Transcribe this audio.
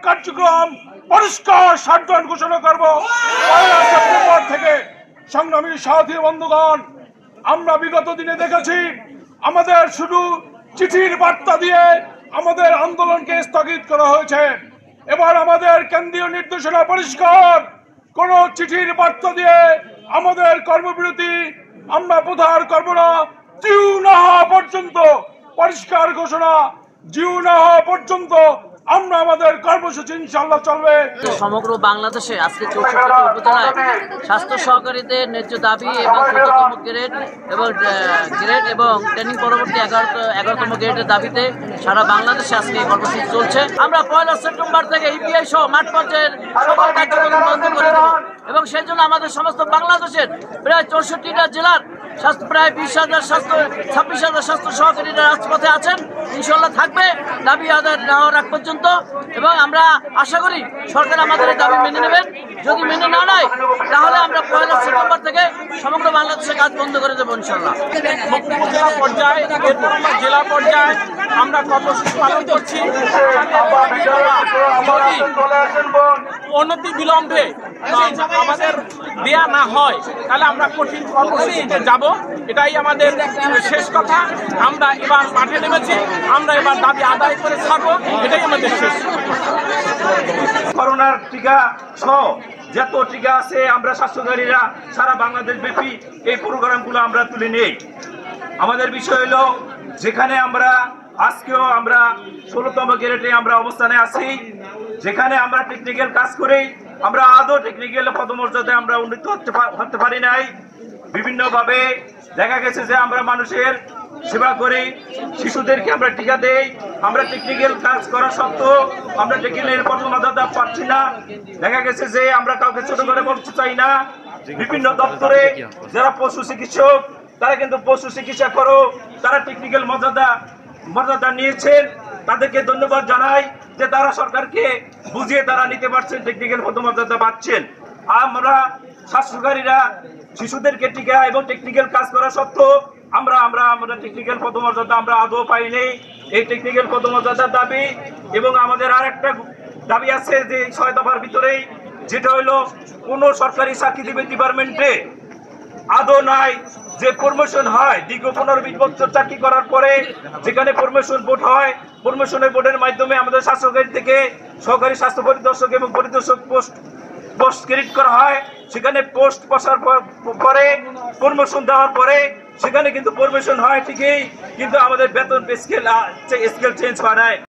কার্যক্রম পরিষ্কার শাটডাউন ঘোষণা করব 1 সেপ্টেম্বর থেকে। সংগ্রামী সাথী বন্ধুগণ, আমরা বিগত দিনে দেখেছি আমাদের শুধু চিঠির বার্তা দিয়ে আমাদের আন্দোলনকে স্থগিত করা হয়েছে। এবার আমাদের কেন্দ্রীয় নির্দেশনা পরিষ্কার, কোন চিঠির বার্তা দিয়ে আমাদের কর্মবিরতি আমরা প্রত্যাহার করব না। জিউ না হওয়া পর্যন্ত, পরিষ্কার ঘোষণা, জিউ না হওয়া পর্যন্ত আমরা আমাদের কর্মসূচি ইনশাআল্লাহ চলবে। সমগ্র বাংলাদেশে আজকে 64টি উপজেলায় স্বাস্থ্য সহকারীদের ন্যায্য দাবি এবং 14তম গ্রেড এবং ট্রেনিং পরবর্তী 11তম গ্রেডের দাবিতে সারা বাংলাদেশে আজকে এই কর্মসূচি চলছে। আমরা 1 সেপ্টেম্বর থেকে ইপিআই সহ মাঠ পর্যায়ের সকল কার্যক্রম বন্ধ করে দেব এবং সেই জন্য আমাদের সমস্ত বাংলাদেশের প্রায় 64টা জেলার প্রায় 26,000 স্বাস্থ্য সহকারীরা রাজপথে আছেন, ইনশাল্লাহ থাকবে দাবি আদায় না হওয়ার আগ পর্যন্ত। এবং আমরা আশা করি সরকার আমাদের দাবি মেনে নেবেন। যদি মেনে না নেয় তাহলে আমরা 1 সেপ্টেম্বর থেকে সমগ্র বাংলাদেশে কাজ বন্ধ করে দেবো ইনশাল্লাহ। উপজেলা পর্যায়ে, জেলা পর্যায়ে আমরা কর্মসূচি পালন করছি। অনতি বিলম্বে আমাদের দেয়া না হয় তাহলে আমরা কঠিন কর্মসূচিতে যাব, এটাই আমাদের শেষ কথা। আমরা এবার মাঠে নেমেছি, আমরা এবার দাবি আদায় করে থাকবো, এটাই আমাদের শেষ। করোনার টিকা সহ যত টিকা আছে আমরা স্বাস্থ্যকারীরা সারা বাংলাদেশ ব্যাপী এই প্রোগ্রামগুলো আমরা তুলে নেই। আমাদের বিষয় হলো যেখানে আমরা আজকেও আমরা 16তম গ্রেডে আমরা অবস্থানে আছি, যেখানে আমরা টেকনিক্যাল কাজ করি, আমরা আদৌ টেকনিক্যাল পদমর্যাদায় আমরা উন্নীত হতে পারি নাই। বিভিন্নভাবে দেখা গেছে যে আমরা মানুষের সেবা করি, শিশুদেরকে আমরা টিকা দেই, আমরা টেকনিক্যাল কাজ করা সত্ত্বেও আমরা টেকনিক্যাল পদমর্যাদা পাচ্ছি না। দেখা গেছে যে আমরা কাউকে ছোট করে বলতে চাই না। বিভিন্ন দপ্তরে যারা পশু চিকিৎসক তারা কিন্তু পশু চিকিৎসা করো, তারা টেকনিক্যাল মর্যাদা নিয়েছেন, তাদেরকে ধন্যবাদ জানাই যে তারা সরকারকে বুঝিয়ে তারা নিতে পারছেন, টেকনিক্যাল পদমর্যাদা পাচ্ছেন। আমরা স্বাস্থ্যকারীরা শিশুদেরকে টিকা এবং টেকনিক্যাল কাজ করা সত্ত্বেও আমরা টেকনিক্যাল পদমর্যাদা আমরা আদৌ পাইনি। এই টেকনিক্যাল পদমর্যাদার দাবি এবং আমাদের আর একটা দাবি আছে যে 6 দফার ভিতরেই, যেটা হলো কোন সরকারি চাকরিজীবী ডিপার্টমেন্টে আদৌ নাই যে প্রমোশন হয় দীর্ঘ 15-20 বছর চাকরি করার পরে, যেখানে প্রমোশন বোর্ড হয়, প্রমোশনের বোর্ডের মাধ্যমে আমাদের স্বাস্থ্যকারী থেকে সহকারী স্বাস্থ্য পরিদর্শক এবং পরিদর্শক পোস্ট ক্রেডিট করা হয়। সেখানে পোস্ট বসার পরে প্রমোশন দেওয়ার পরে সেখানে কিন্তু প্রমোশন হয় ঠিকই, কিন্তু আমাদের বেতন স্কেল চেঞ্জ হয় নাই।